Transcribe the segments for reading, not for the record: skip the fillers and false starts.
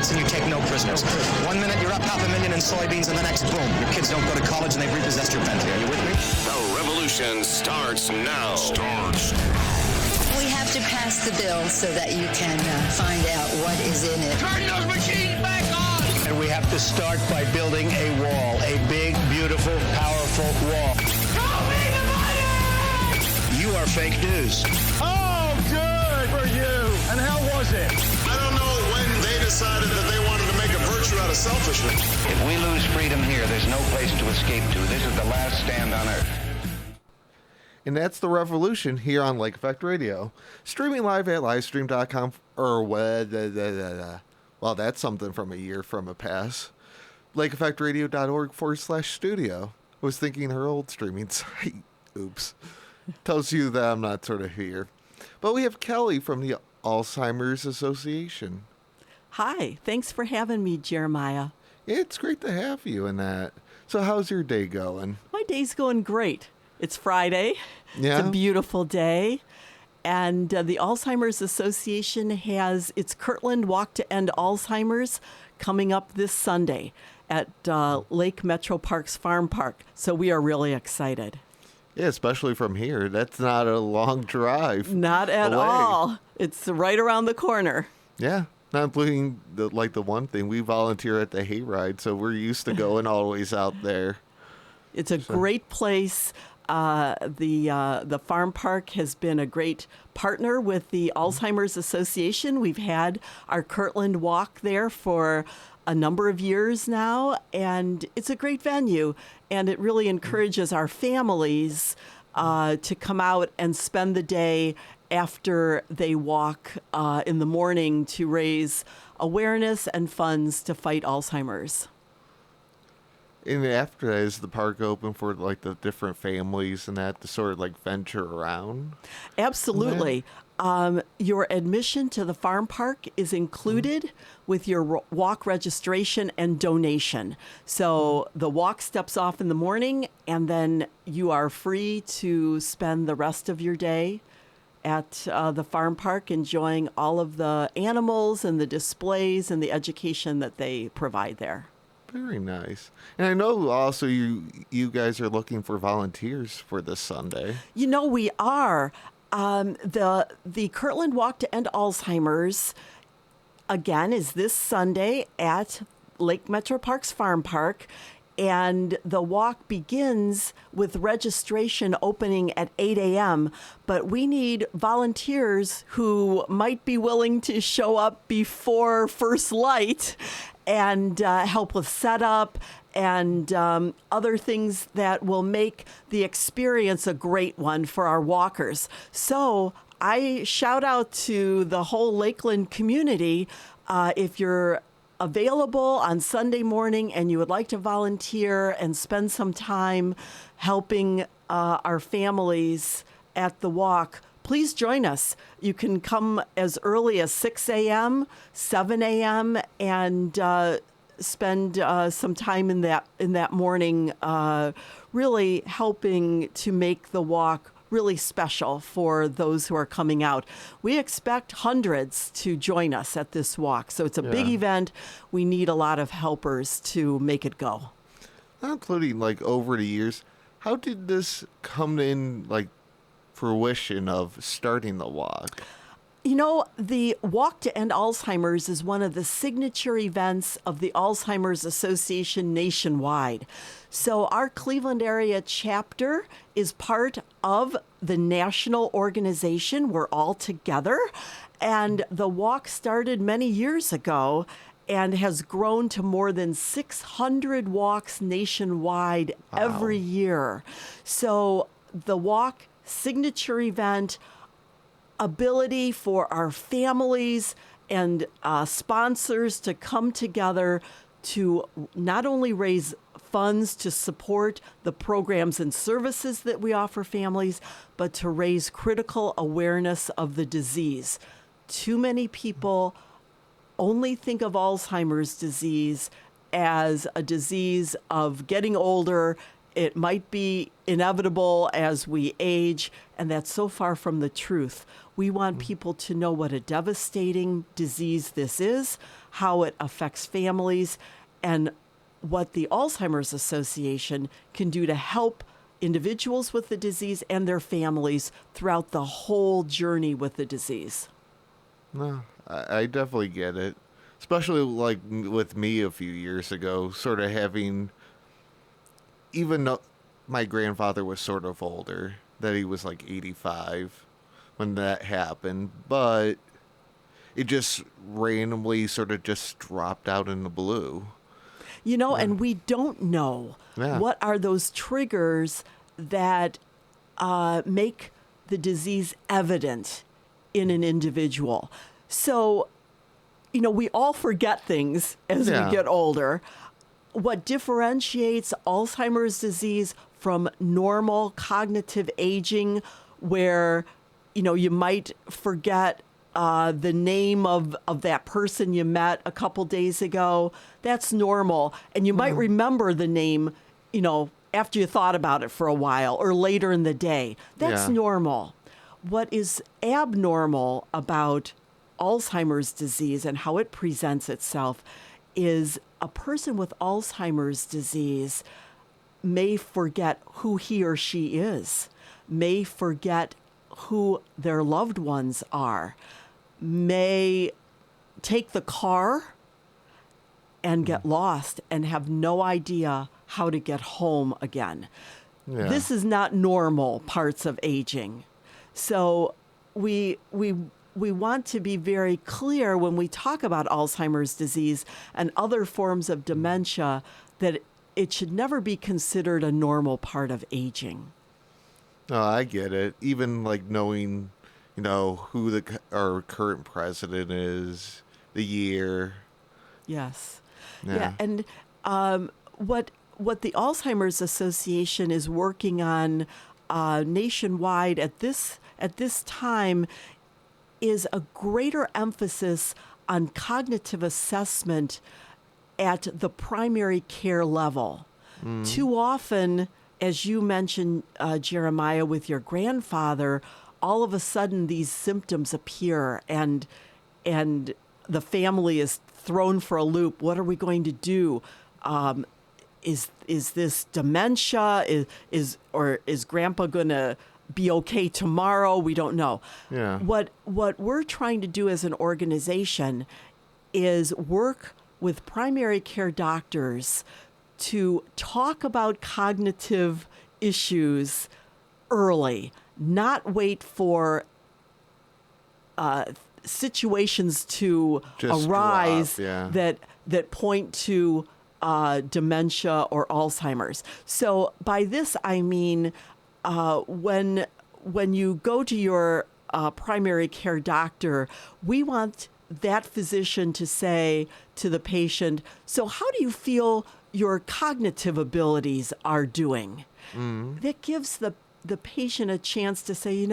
facts and you take no prisoners. 1 minute you're up $500,000 in soybeans, and the next, boom, your kids don't go to college and they've repossessed your Bentley. Are you with me? The revolution starts now. We have to pass the bill so that you can find out what is in it. Turn those machines back on! And we have to start by building a wall, a big, beautiful, powerful wall. Show me the money! You are fake news. Oh, good for you. And how was it? I don't know when they decided that they wanted to make a virtue out of selfishness. If we lose freedom here, there's no place to escape to. This is the last stand on Earth. And that's The Revolution here on Lake Effect Radio. Streaming live at livestream.com well, that's something from a year from a past. LakeEffectRadio.org/studio. I was thinking her old streaming site. Oops. Tells you that I'm not sort of here. But we have Kelly from the Alzhemimer Association. Hi. Thanks for having me, Jeremiah. It's great to have you in that. So how's your day going? My day's going great. It's Friday. Yeah. It's a beautiful day. And the Alzheimer's Association has its Kirtland Walk to End Alzheimer's coming up this Sunday at Lake Metro Parks Farm Park. So we are really excited. Yeah, especially from here. That's not a long drive. Not at away. all. It's right around the corner. Yeah. Not including the one thing. We volunteer at the hayride, so we're used to going always out there. It's a great place. The farm park has been a great partner with the Alzheimer's Association. We've had our Kirtland Walk there for a number of years now, and it's a great venue, and it really encourages our families to come out and spend the day after they walk in the morning to raise awareness and funds to fight Alzheimer's. And after that, is the park open for like the different families and that to sort of like venture around? Absolutely. Your admission to the farm park is included with your walk registration and donation. So the walk steps off in the morning, and then you are free to spend the rest of your day at the farm park enjoying all of the animals and the displays and the education that they provide there. Very nice. And I know also you guys are looking for volunteers for this Sunday. You know, we are. The Kirtland Walk to End Alzheimer's, again, is this Sunday at Lake Metro Parks Farm Park. And the walk begins with registration opening at 8 a.m., but we need volunteers who might be willing to show up before first light and help with setup and other things that will make the experience a great one for our walkers. So I shout out to the whole Lakeland community. If you're available on Sunday morning and you would like to volunteer and spend some time helping our families at the walk, please join us. You can come as early as 6 a.m., 7 a.m., and spend some time in that morning really helping to make the walk really special for those who are coming out. We expect hundreds to join us at this walk. So it's a big event. We need a lot of helpers to make it go. Including like over the years, how did this come in like fruition of starting the walk? You know, the Walk to End Alzheimer's is one of the signature events of the Alzheimer's Association nationwide. So our Cleveland area chapter is part of the national organization. We're all together. And the walk started many years ago and has grown to more than 600 walks nationwide every year. So the walk, signature event, ability for our families and sponsors to come together to not only raise funds to support the programs and services that we offer families, but to raise critical awareness of the disease. Too many people only think of Alzheimer's disease as a disease of getting older. it might be inevitable as we age, and that's so far from the truth. We want people to know what a devastating disease this is, how it affects families, and what the Alzheimer's Association can do to help individuals with the disease and their families throughout the whole journey with the disease. No, I definitely get it. Especially like with me a few years ago, sort of having, even though my grandfather was sort of older, that he was like 85 when that happened, but it just randomly sort of just dropped out in the blue. And we don't know what are those triggers that make the disease evident in an individual. So, we all forget things as we get older. What differentiates Alzheimer's disease from normal cognitive aging, where, you might forget the name of that person you met a couple days ago, that's normal. And you might remember the name, after you thought about it for a while or later in the day. That's normal. What is abnormal about Alzheimer's disease and how it presents itself is a person with Alzheimer's disease may forget who he or she is, may forget who their loved ones are, may take the car and get lost and have no idea how to get home again. This is not normal parts of aging. So we want to be very clear when we talk about Alzheimer's disease and other forms of dementia that it should never be considered a normal part of aging. Oh, I get it. Even like knowing, who our current president is, the year. Yes. Yeah. And what the Alzheimer's Association is working on nationwide at this time is a greater emphasis on cognitive assessment at the primary care level. Too often, as you mentioned, Jeremiah, with your grandfather, all of a sudden these symptoms appear and the family is thrown for a loop. What are we going to do? Is this dementia? Is Grandpa going to be okay tomorrow? We don't know. Yeah. What we're trying to do as an organization is work with primary care doctors to talk about cognitive issues early, not wait for situations to Just arise drop, yeah. that point to dementia or Alzheimer's. So by this I mean when you go to your primary care doctor, we want that physician to say to the patient, "So how do you feel your cognitive abilities are doing?" That gives the patient a chance to say,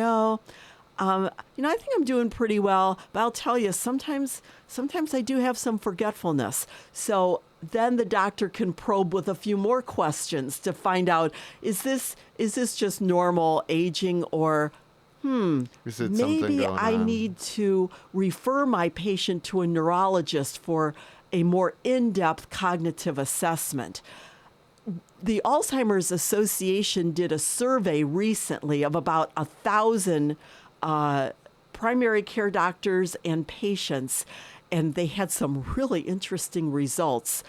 I think I'm doing pretty well, but I'll tell you, sometimes I do have some forgetfulness. So then the doctor can probe with a few more questions to find out, is this just normal aging, or Is it something maybe going I on? need to refer my patient to a neurologist for a more in-depth cognitive assessment. The Alzheimer's Association did a survey recently of about 1,000 primary care doctors and patients, and they had some really interesting results.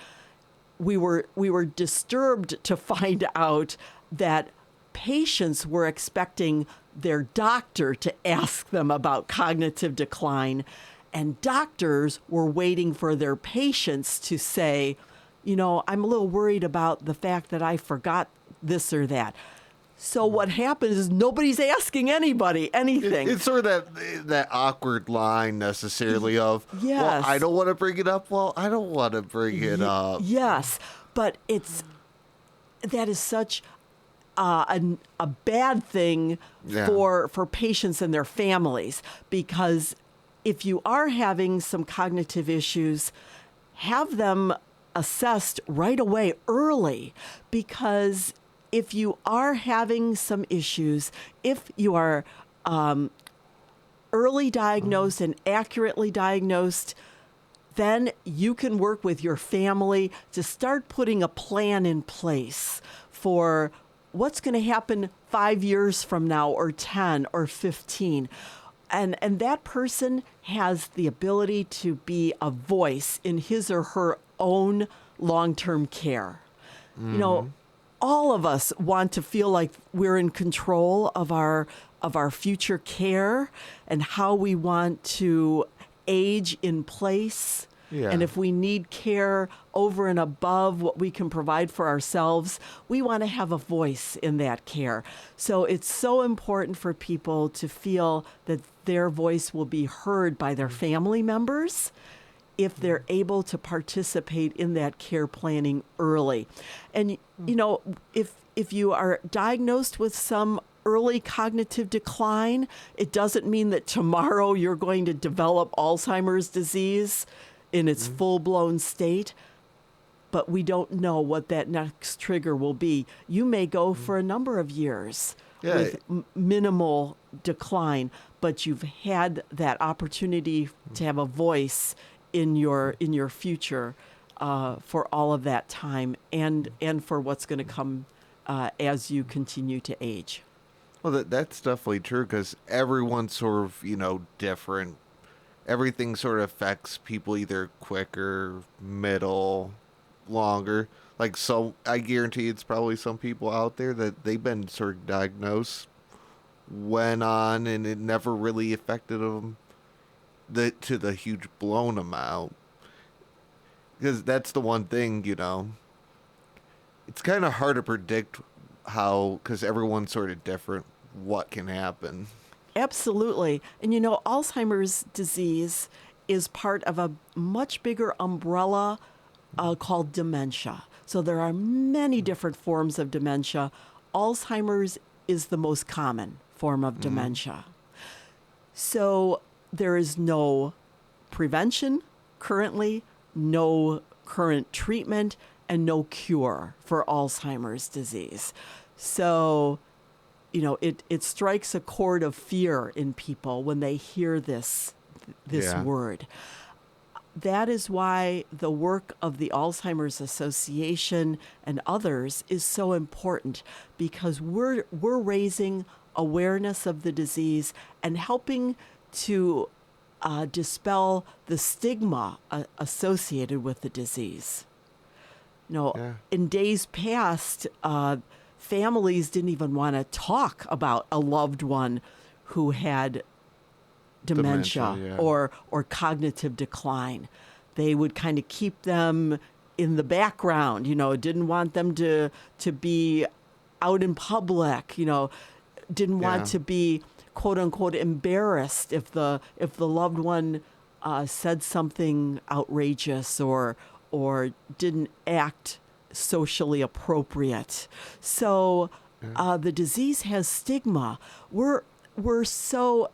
We were disturbed to find out that patients were expecting their doctor to ask them about cognitive decline, and doctors were waiting for their patients to say, I'm a little worried about the fact that I forgot this or that. So what happens is nobody's asking anybody anything. It's sort of that awkward line necessarily of, Yes. well, I don't want to bring it up. Well, I don't want to bring it up. Yes, but that is such a bad thing Yeah. for patients and their families, because if you are having some cognitive issues, have them assessed right away, early, because if you are having some issues, if you are early diagnosed and accurately diagnosed, then you can work with your family to start putting a plan in place for what's going to happen 5 years from now, or 10 or 15. And that person has the ability to be a voice in his or her own long-term care. You know, all of us want to feel like we're in control of our future care and how we want to age in place. Yeah. And if we need care over and above what we can provide for ourselves, we want to have a voice in that care. So it's so important for people to feel that their voice will be heard by their family members if they're able to participate in that care planning early. And, you know, if you are diagnosed with some early cognitive decline, it doesn't mean that tomorrow you're going to develop Alzheimer's disease in its full-blown state, but we don't know what that next trigger will be. You may go for a number of years with minimal decline, but you've had that opportunity to have a voice in your future for all of that time, and for what's going to come as you continue to age. Well, that's definitely true, because everyone's sort of, you know, different. Everything sort of affects people either quicker, middle, longer. Like, so I guarantee it's probably some people out there that they've been sort of diagnosed, went on, and it never really affected them to the huge blown amount. Because that's the one thing, you know, it's kind of hard to predict how, because everyone's sort of different, what can happen. Absolutely. And you know, Alzheimer's disease is part of a much bigger umbrella called dementia. So there are many different forms of dementia. Alzheimer's is the most common form of dementia. So there is no prevention currently, no current treatment, and no cure for Alzheimer's disease. So, you know, it strikes a chord of fear in people when they hear this word. That is why the work of the Alzheimer's Association and others is so important, because we're raising awareness of the disease and helping to dispel the stigma associated with the disease. You know, in days past, families didn't even want to talk about a loved one who had dementia or cognitive decline. They would kind of keep them in the background, you know, didn't want them to be out in public, you know, didn't want to be quote unquote embarrassed if the loved one said something outrageous or didn't act socially appropriate. So the disease has stigma. We're so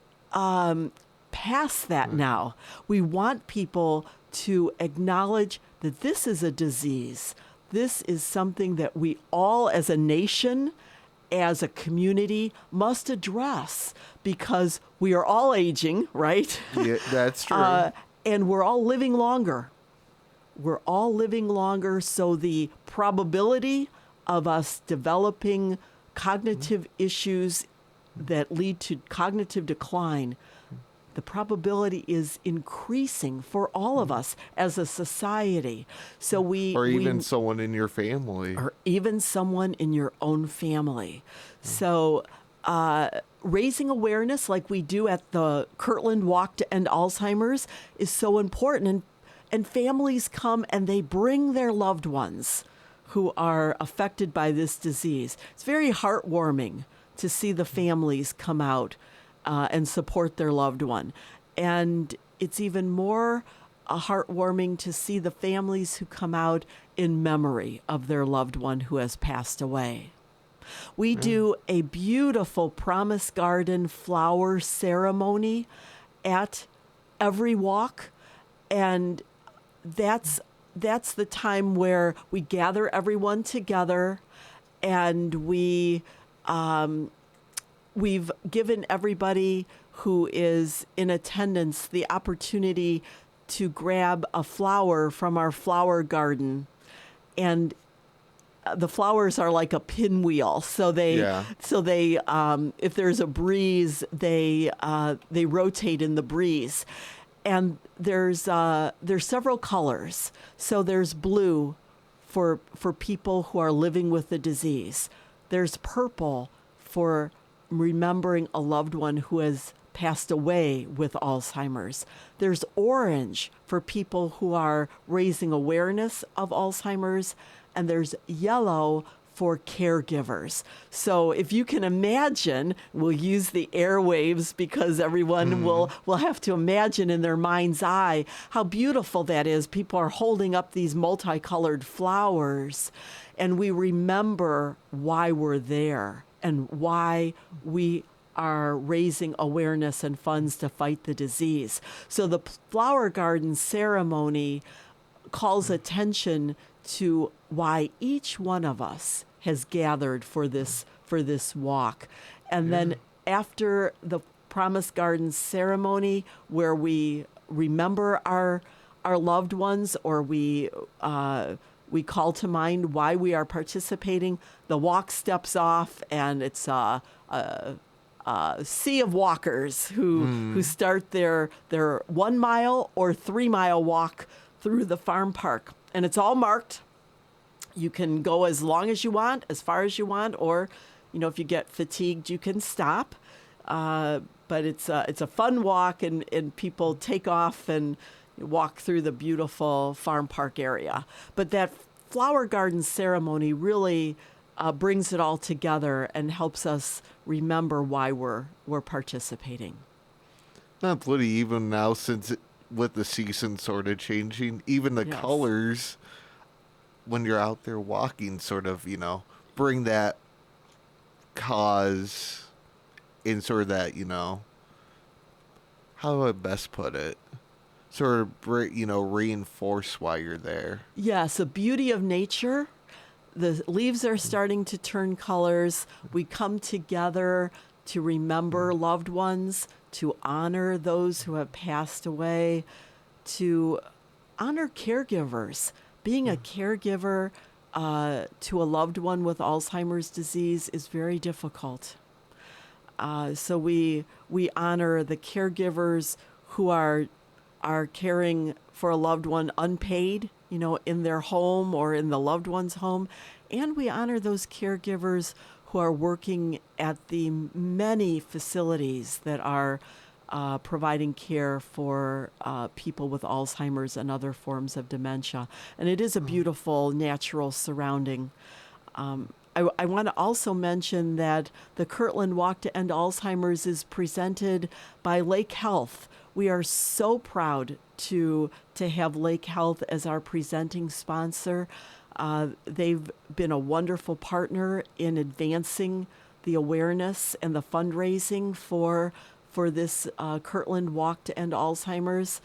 past that now. We want people to acknowledge that this is a disease. This is something that we all as a nation, as a community, must address, because we are all aging, right? Yeah, that's true. And we're all living longer. We're all living longer, so the probability of us developing cognitive issues that lead to cognitive decline, the probability is increasing for all of us as a society. So someone in your family. Or even someone in your own family. So raising awareness like we do at the Kirtland Walk to End Alzheimer's is so important. And families come and they bring their loved ones who are affected by this disease. It's very heartwarming to see the families come out and support their loved one. And it's even more heartwarming to see the families who come out in memory of their loved one who has passed away. We do a beautiful Promise Garden flower ceremony at every walk, and that's the time where we gather everyone together and we've given everybody who is in attendance the opportunity to grab a flower from our flower garden, and the flowers are like a pinwheel. So they, if there's a breeze, they rotate in the breeze, and there's several colors. So there's blue for people who are living with the disease. There's purple for remembering a loved one who has passed away with Alzheimer's. There's orange for people who are raising awareness of Alzheimer's, and there's yellow for caregivers. So if you can imagine, we'll use the airwaves because everyone will have to imagine in their mind's eye how beautiful that is. People are holding up these multicolored flowers, and we remember why we're there and why we are raising awareness and funds to fight the disease. So the flower garden ceremony calls attention to why each one of us has gathered for this walk. And then after the Promise Garden ceremony, where we remember our loved ones, or we call to mind why we are participating, the walk steps off, and it's a sea of walkers who start their 1 mile or 3 mile walk through the farm park. And it's all marked. You can go as long as you want, as far as you want, or, if you get fatigued, you can stop. But it's a fun walk, and people take off and walk through the beautiful farm park area. But that flower garden ceremony really brings it all together and helps us remember why we're participating. Not bloody even now, since with the season sort of changing, even the colors when you're out there walking sort of, bring that cause in sort of that, how do I best put it? Sort of, reinforce why you're there. Yes, the beauty of nature. The leaves are starting to turn colors. We come together to remember loved ones, to honor those who have passed away, to honor caregivers. Being a caregiver to a loved one with Alzheimer's disease is very difficult. So we honor the caregivers who are caring for a loved one unpaid, in their home or in the loved one's home. And we honor those caregivers who are working at the many facilities that are providing care for people with Alzheimer's and other forms of dementia. And it is a beautiful natural surrounding. I want to also mention that the Kirtland Walk to End Alzheimer's is presented by Lake Health. We are so proud to have Lake Health as our presenting sponsor. They've been a wonderful partner in advancing the awareness and the fundraising for this Kirtland Walk to End Alzheimer's.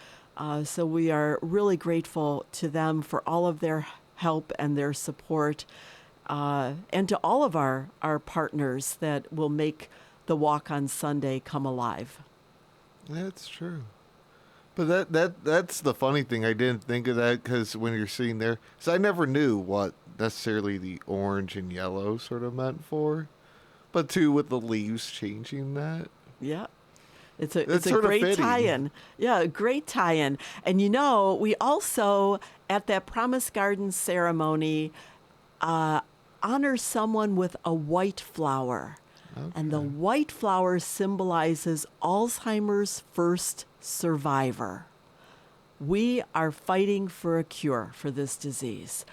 So we are really grateful to them for all of their help and their support, and to all of our partners that will make the walk on Sunday come alive. That's true. But that's the funny thing. I didn't think of that, because when you're sitting there, because I never knew what necessarily the orange and yellow sort of meant for, but too with the leaves changing that. Yeah. It's a great tie-in. Yeah, a great tie-in. And we also, at that Promise Garden ceremony, honor someone with a white flower. Okay. And the white flower symbolizes Alzheimer's first survivor. We are fighting for a cure for this disease.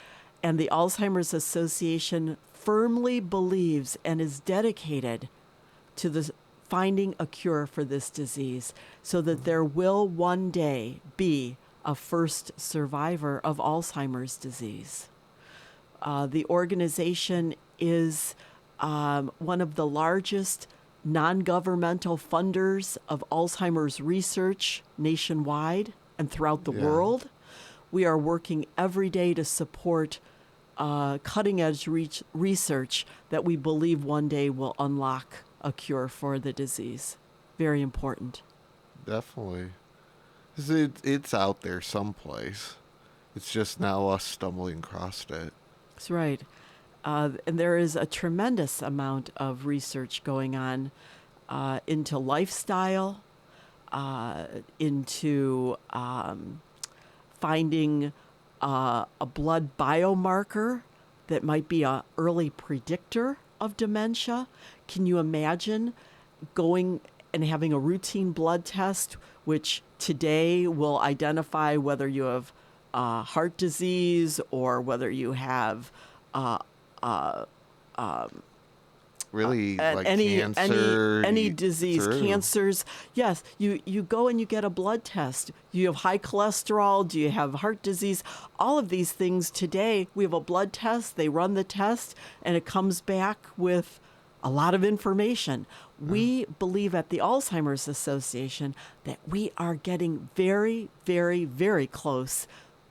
And the Alzheimer's Association firmly believes and is dedicated to finding a cure for this disease, so that there will one day be a first survivor of Alzheimer's disease. The organization is one of the largest non-governmental funders of Alzheimer's research nationwide and throughout the world. We are working every day to support cutting edge research that we believe one day will unlock a cure for the disease. Very important. Definitely. 'Cause it's out there someplace. It's just now us stumbling across it. That's right. And there is a tremendous amount of research going on into lifestyle, into finding a blood biomarker that might be an early predictor of dementia. Can you imagine going and having a routine blood test, which today will identify whether you have heart disease or whether you have Really, like any cancer. disease, True. cancers. Yes, you go and you get a blood test. You have high cholesterol. Do you have heart disease? All of these things today, we have a blood test. They run the test, and it comes back with a lot of information. We believe at the Alzheimer's Association that we are getting very, very, very close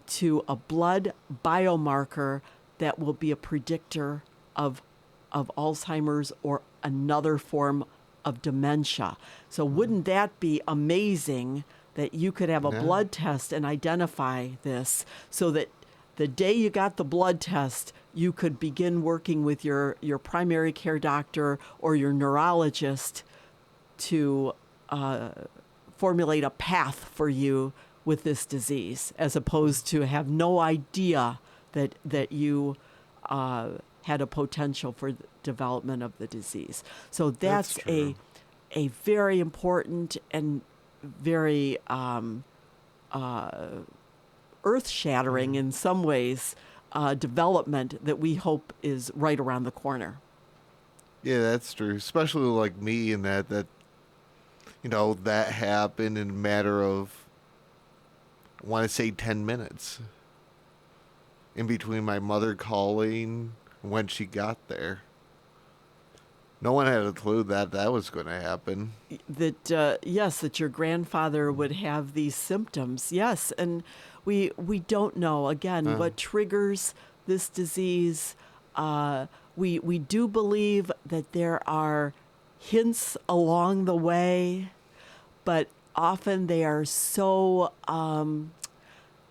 to a blood biomarker that will be a predictor of Alzheimer's or another form of dementia. So wouldn't that be amazing that you could have a blood test and identify this, so that the day you got the blood test, you could begin working with your primary care doctor or your neurologist to formulate a path for you with this disease, as opposed to have no idea that you had a potential for the development of the disease. So that's a very important and very earth-shattering in some ways development that we hope is right around the corner. Yeah, that's true. Especially like me, in that that happened in a matter of, I want to say, 10 minutes. In between my mother calling and when she got there. No one had a clue that was going to happen. That yes, that your grandfather would have these symptoms. Yes, and we don't know again what triggers this disease. We do believe that there are hints along the way, but often they are so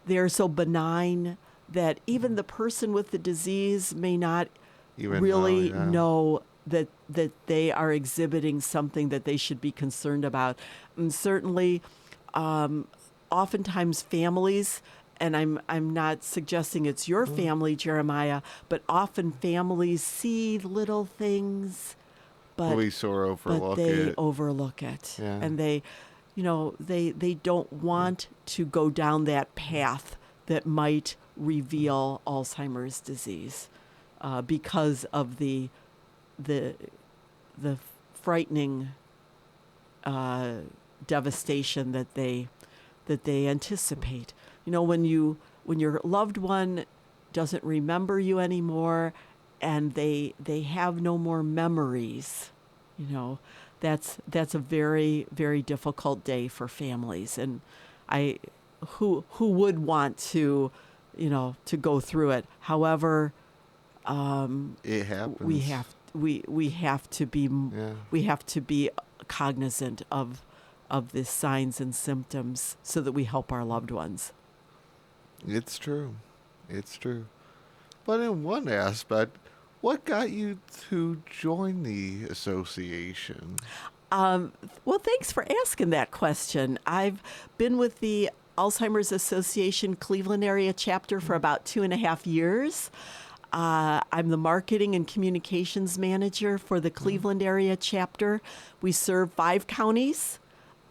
benign that even the person with the disease may not really know that they are exhibiting something that they should be concerned about. And certainly, oftentimes families, and I'm not suggesting it's your family, Jeremiah, but often families see little things, but We sort of overlook they it. overlook it, Yeah. and they don't want to go down that path that might reveal Alzheimer's disease because of the frightening devastation that they anticipate. When your loved one doesn't remember you anymore, and they have no more memories, that's a very, very difficult day for families. And who would want to go through it? However, It happens. we have to be cognizant of the signs and symptoms so that we help our loved ones. It's true. It's true. But in one aspect, what got you to join the association? Well, thanks for asking that question. I've been with the Alzheimer's Association Cleveland area chapter for about 2.5 years. I'm the marketing and communications manager for the Cleveland area chapter. We serve 5 counties: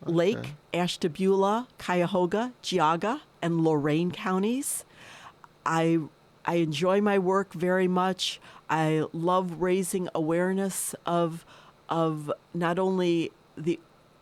Lake, Ashtabula, Cuyahoga, Geauga, and Lorain counties. I enjoy my work very much. I love raising awareness of not only the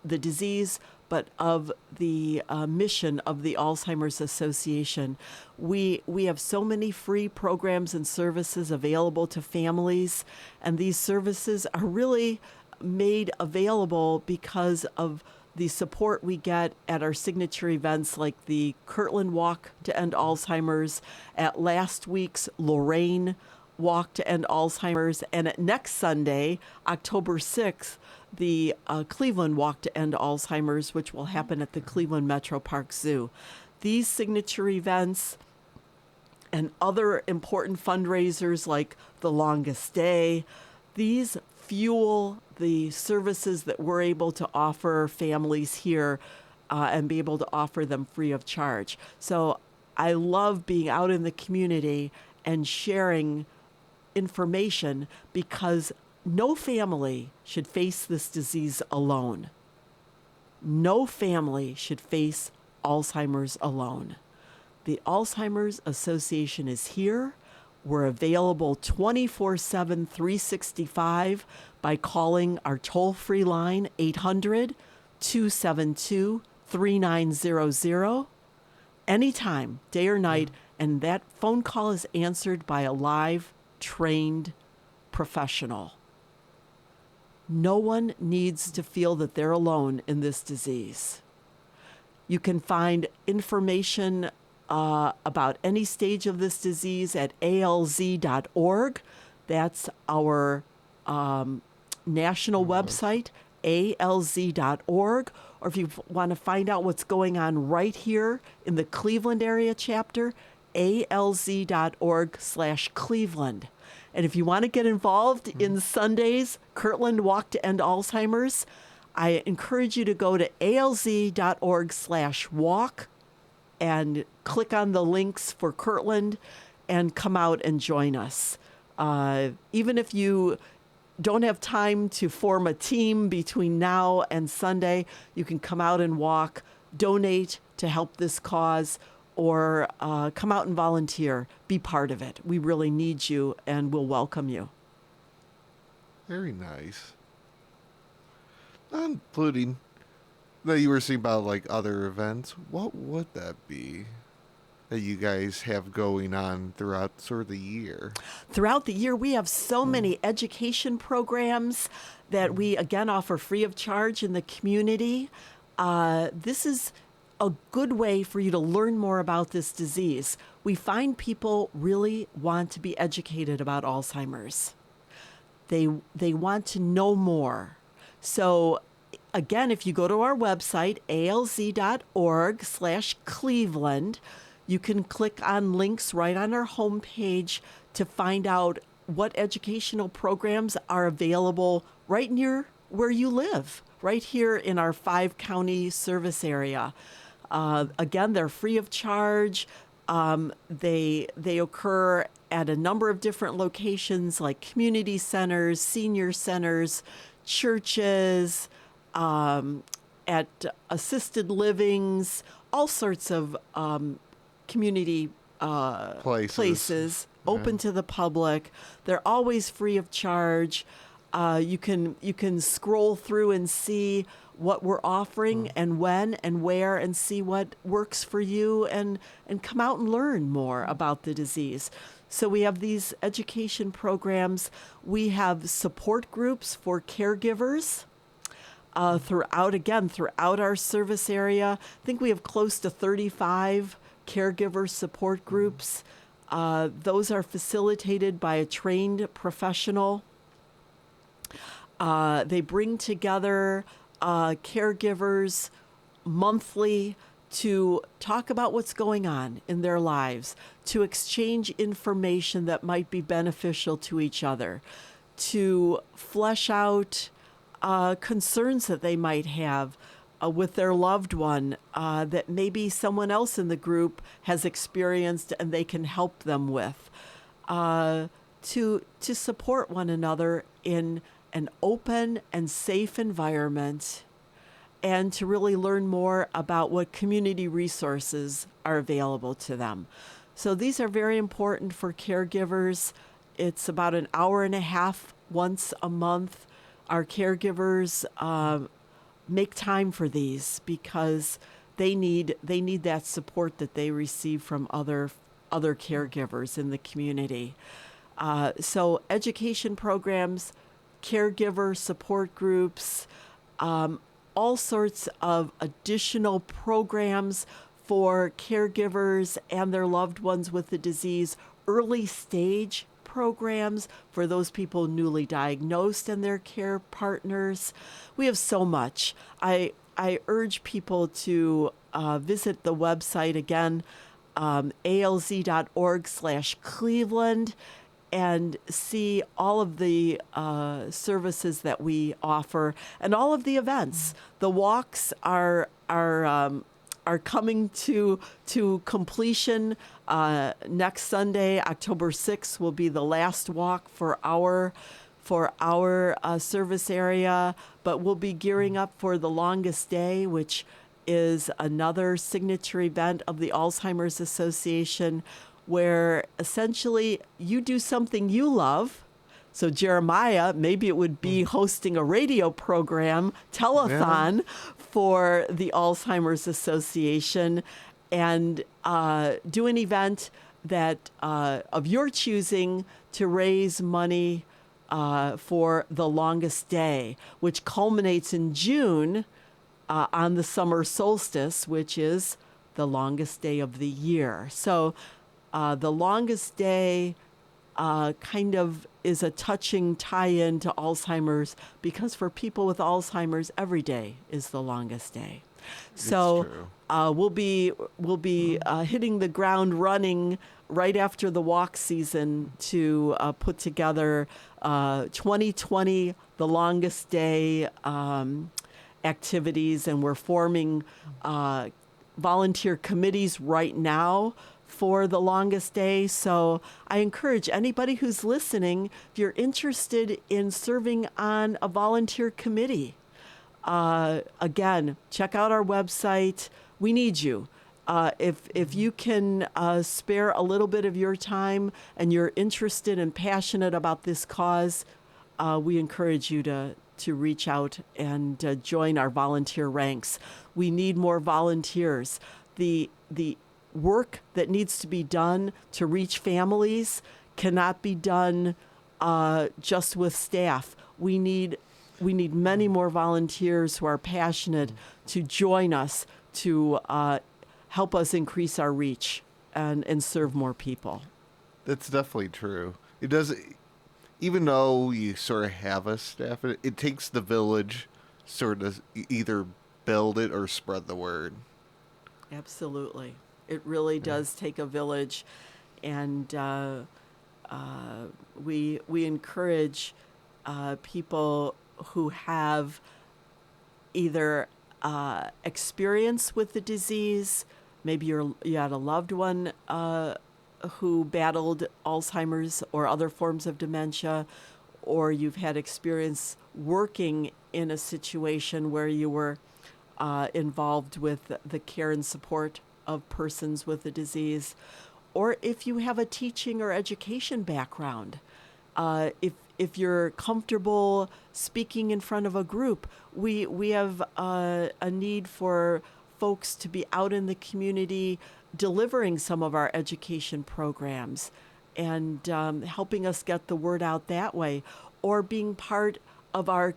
disease, but of the mission of the Alzheimer's Association. We have so many free programs and services available to families, and these services are really made available because of the support we get at our signature events like the Kirtland Walk to End Alzheimer's, at last week's Lorraine Walk to End Alzheimer's, and at next Sunday, October 6th, the Cleveland Walk to End Alzheimer's, which will happen at the Cleveland Metro Park Zoo. These signature events and other important fundraisers like The Longest Day, these fuel the services that we're able to offer families here and be able to offer them free of charge. So I love being out in the community and sharing information because no family should face this disease alone. No family should face Alzheimer's alone. The Alzheimer's Association is here. We're available 24/7, 365 by calling our toll-free line 800-272-3900 anytime, day or night, and that phone call is answered by a live, trained professional. No one needs to feel that they're alone in this disease. You can find information about any stage of this disease at alz.org. That's our national website, alz.org. Or if you want to find out what's going on right here in the Cleveland area chapter, alz.org/Cleveland. And if you want to get involved in Sunday's Kirtland Walk to End Alzheimer's, I encourage you to go to alz.org/walk and click on the links for Kirtland and come out and join us. Even if you don't have time to form a team between now and Sunday, you can come out and walk, donate to help this cause, or come out and volunteer. Be part of it. We really need you, and we'll welcome you. Very nice. Including that you were saying about like other events. What would that be that you guys have going on throughout sort of the year? Throughout the year, we have so many education programs that we, again, offer free of charge in the community. This is a good way for you to learn more about this disease. We find people really want to be educated about Alzheimer's. They want to know more. So again, if you go to our website, alz.org/Cleveland, you can click on links right on our homepage to find out what educational programs are available right near where you live, right here in our 5-county service area. Again, they're free of charge. They occur at a number of different locations like community centers, senior centers, churches, at assisted livings, all sorts of community places open to the public. They're always free of charge. You can scroll through and see what we're offering and when and where, and see what works for you, and come out and learn more about the disease. So we have these education programs. We have support groups for caregivers throughout our service area. I think we have close to 35 caregiver support groups. Those are facilitated by a trained professional. They bring together caregivers monthly to talk about what's going on in their lives, to exchange information that might be beneficial to each other, to flesh out concerns that they might have with their loved one that maybe someone else in the group has experienced and they can help them with, to support one another in an open and safe environment, and to really learn more about what community resources are available to them. So these are very important for caregivers. It's about an hour and a half once a month. Our caregivers make time for these because they need that support that they receive from other caregivers in the community. So education programs, caregiver support groups, all sorts of additional programs for caregivers and their loved ones with the disease, early stage programs for those people newly diagnosed and their care partners. We have so much. I urge people to visit the website again, alz.org/Cleveland, and see all of the services that we offer and all of the events. The walks are coming to completion. Next Sunday, October 6th, will be the last walk for our service area, but we'll be gearing up for the Longest Day, which is another signature event of the Alzheimer's Association, where essentially you do something you love. So Jeremiah, maybe it would be hosting a radio program, telethon, for the Alzheimer's Association, and do an event that of your choosing to raise money for the Longest Day, which culminates in June on the summer solstice, which is the longest day of the year. So the Longest Day kind of is a touching tie-in to Alzheimer's, because for people with Alzheimer's, every day is the longest day. So we'll be hitting the ground running right after the walk season to put together 2020 the Longest Day activities, and we're forming volunteer committees right now for the Longest Day. So I encourage anybody who's listening, if you're interested in serving on a volunteer committee, again, check out our website. We need you. If you can spare a little bit of your time and you're interested and passionate about this cause, we encourage you to reach out and join our volunteer ranks. We need more volunteers. The work that needs to be done to reach families cannot be done just with staff. We need many more volunteers who are passionate to join us to help us increase our reach and serve more people. That's definitely true. It does, even though you sort of have a staff, it takes the village sort of either build it or spread the word. Absolutely. It really does take a village, and we encourage people who have either experience with the disease, maybe you had a loved one who battled Alzheimer's or other forms of dementia, or you've had experience working in a situation where you were involved with the care and support of persons with the disease, or if you have a teaching or education background. If you're comfortable speaking in front of a group, we have a need for folks to be out in the community delivering some of our education programs and helping us get the word out that way, or being part of our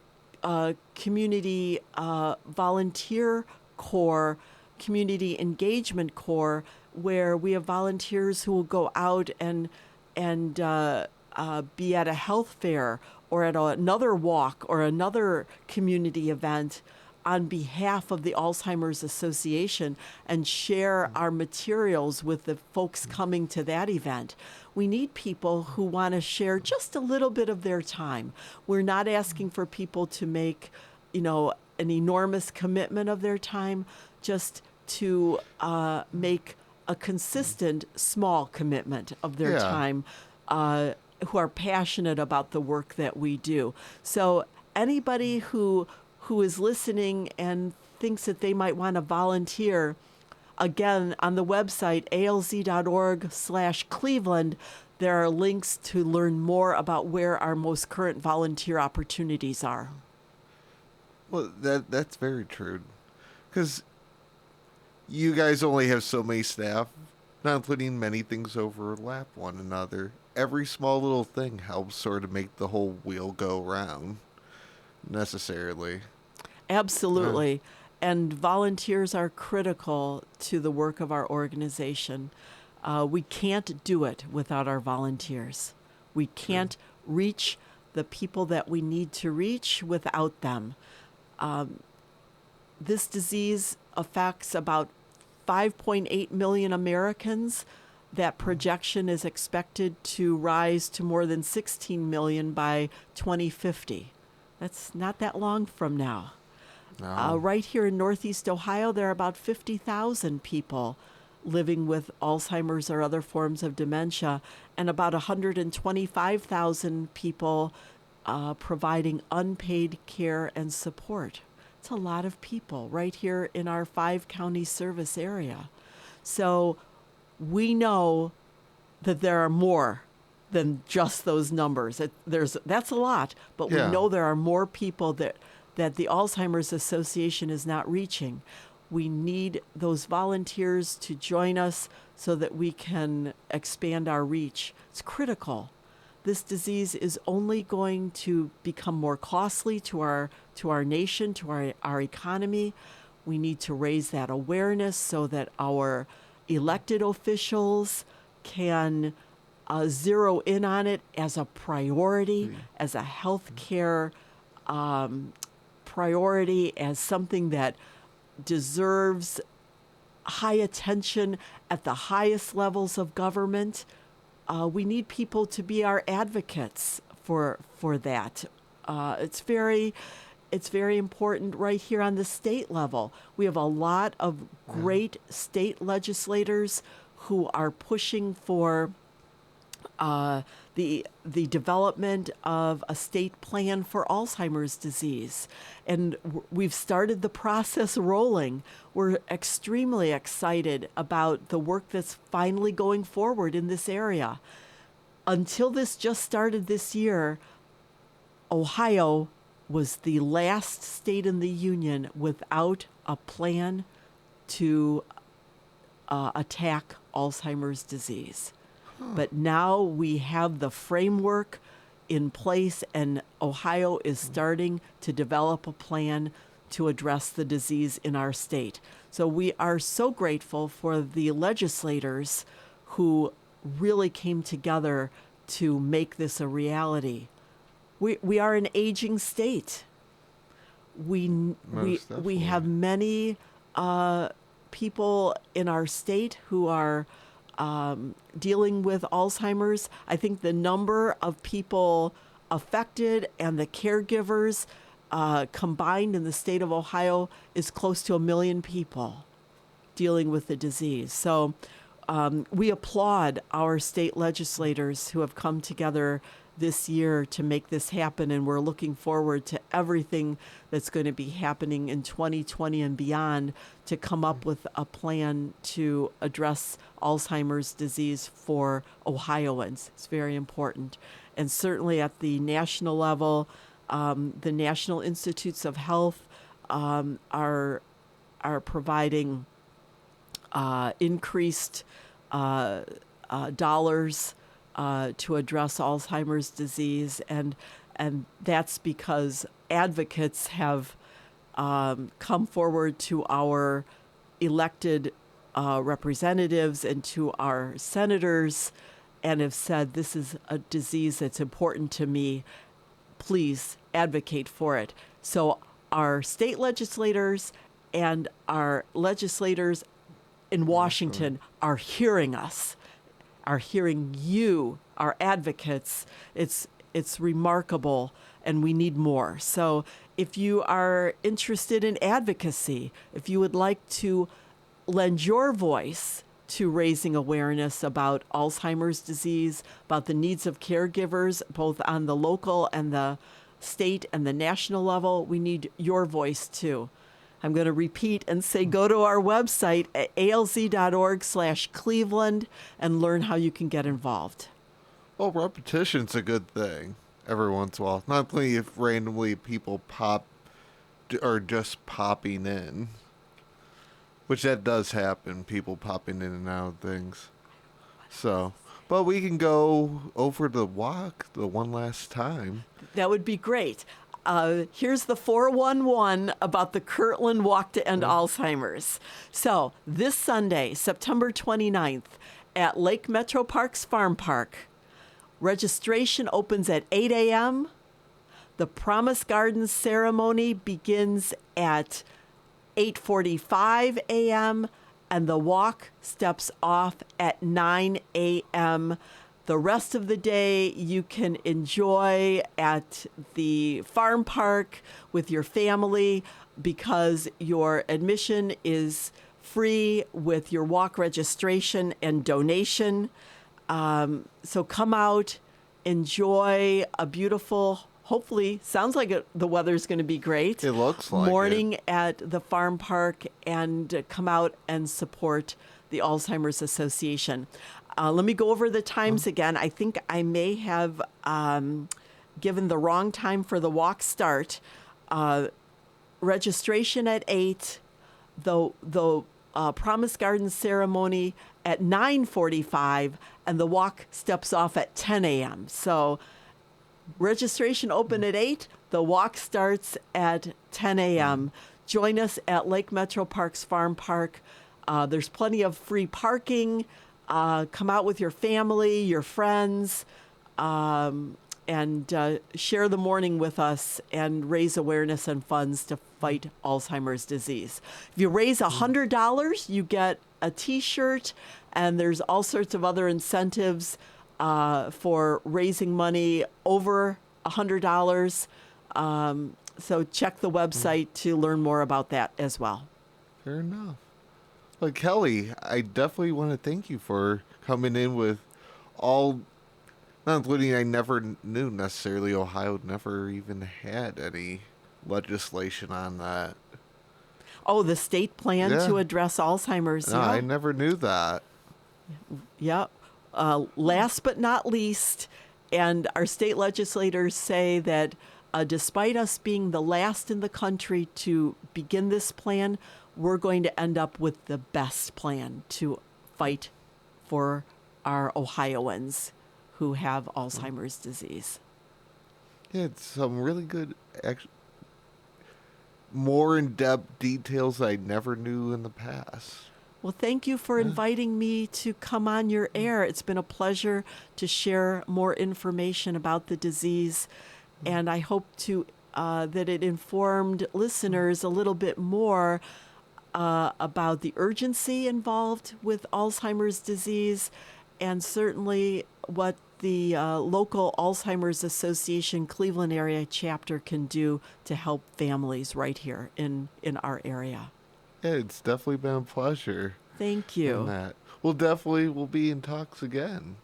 community volunteer corps, community engagement corps, where we have volunteers who will go out and be at a health fair or at another walk or another community event on behalf of the Alzheimer's Association and share our materials with the folks coming to that event. We need people who want to share just a little bit of their time. We're not asking for people to make, an enormous commitment of their time, just to make a consistent small commitment of their time, who are passionate about the work that we do. So anybody who is listening and thinks that they might want to volunteer, again, on the website, alz.org/Cleveland, there are links to learn more about where our most current volunteer opportunities are. Well, that's very true. Because you guys only have so many staff, not including many things overlap one another. every small little thing helps sort of make the whole wheel go round necessarily. Absolutely. And volunteers are critical to the work of our organization. We can't do it without our volunteers. We can't reach the people that we need to reach without them. This disease affects about 5.8 million Americans. That projection is expected to rise to more than 16 million by 2050. That's not that long from now. No. Right here in Northeast Ohio, there are about 50,000 people living with Alzheimer's or other forms of dementia, and about 125,000 people providing unpaid care and support. It's a lot of people right here in our 5-county service area. So we know that there are more than just those numbers. That's a lot, but we know there are more people that the Alzheimer's Association is not reaching. We need those volunteers to join us so that we can expand our reach. It's critical. This disease is only going to become more costly to our nation, to our economy. We need to raise that awareness so that our elected officials can zero in on it as a priority, as a health care priority, as something that deserves high attention at the highest levels of government. We need people to be our advocates for that. It's very important right here on the state level. We have a lot of great state legislators who are pushing for the development of a state plan for Alzheimer's disease. And we've started the process rolling. We're extremely excited about the work that's finally going forward in this area. Until this just started this year, Ohio was the last state in the union without a plan to attack Alzheimer's disease. But now we have the framework in place, and Ohio is starting to develop a plan to address the disease in our state. So we are so grateful for the legislators who really came together to make this a reality. We are an aging state. We have many people in our state who are dealing with Alzheimer's. I think the number of people affected and the caregivers combined in the state of Ohio is close to 1 million people dealing with the disease. So we applaud our state legislators who have come together this year to make this happen, and we're looking forward to everything that's going to be happening in 2020 and beyond to come up with a plan to address Alzheimer's disease for Ohioans. It's very important. And certainly at the national level, the National Institutes of Health are providing increased dollars to address Alzheimer's disease, and that's because advocates have come forward to our elected representatives and to our senators and have said, this is a disease that's important to me. Please advocate for it. So our state legislators and our legislators in Washington are hearing us, are hearing you, our advocates. It's remarkable, and we need more. So if you are interested in advocacy, if you would like to lend your voice to raising awareness about Alzheimer's disease, about the needs of caregivers, both on the local and the state and the national level, we need your voice too. I'm going to repeat and say, go to our website at alz.org/Cleveland and learn how you can get involved. Well, repetition's a good thing every once in a while. Not only if randomly people pop or just popping in, which that does happen, people popping in and out of things. So, But we can go over the walk the one last time. That would be great. Here's the 411 about the Kirtland Walk to End Alzheimer's. So this Sunday, September 29th, at Lake Metro Parks Farm Park, registration opens at 8 a.m. The Promise Garden ceremony begins at 8:45 a.m. and the walk steps off at 9 a.m. The rest of the day you can enjoy at the farm park with your family because your admission is free with your walk registration and donation. So come out, enjoy a beautiful, hopefully, sounds like the weather's going to be great. It looks like morning at the farm park, and come out and support the Alzheimer's Association. Let me go over the times again. I think I may have given the wrong time for the walk start. Registration at 8, the Promise Garden ceremony at 9:45, and the walk steps off at 10 a.m. So registration open at 8, the walk starts at 10 a.m. Join us at Lake Metro Parks Farm Park. There's plenty of free parking. Come out with your family, your friends, and share the morning with us and raise awareness and funds to fight Alzheimer's disease. If you raise $100, you get a T-shirt, and there's all sorts of other incentives for raising money over $100. So check the website to learn more about that as well. Fair enough. But Kelly, I definitely want to thank you for coming in with all, not including I never knew necessarily Ohio never even had any legislation on that. Oh, the state plan to address Alzheimer's. No, I never knew that. Yep. Last but not least, and our state legislators say that despite us being the last in the country to begin this plan, we're going to end up with the best plan to fight for our Ohioans who have Alzheimer's disease. Yeah, it's some really good, more in-depth details I never knew in the past. Well, thank you for inviting me to come on your air. It's been a pleasure to share more information about the disease, and I hope to that it informed listeners a little bit more about the urgency involved with Alzheimer's disease, and certainly what the local Alzheimer's Association Cleveland area chapter can do to help families right here in our area. Yeah, it's definitely been a pleasure. Thank you. We'll be in talks again.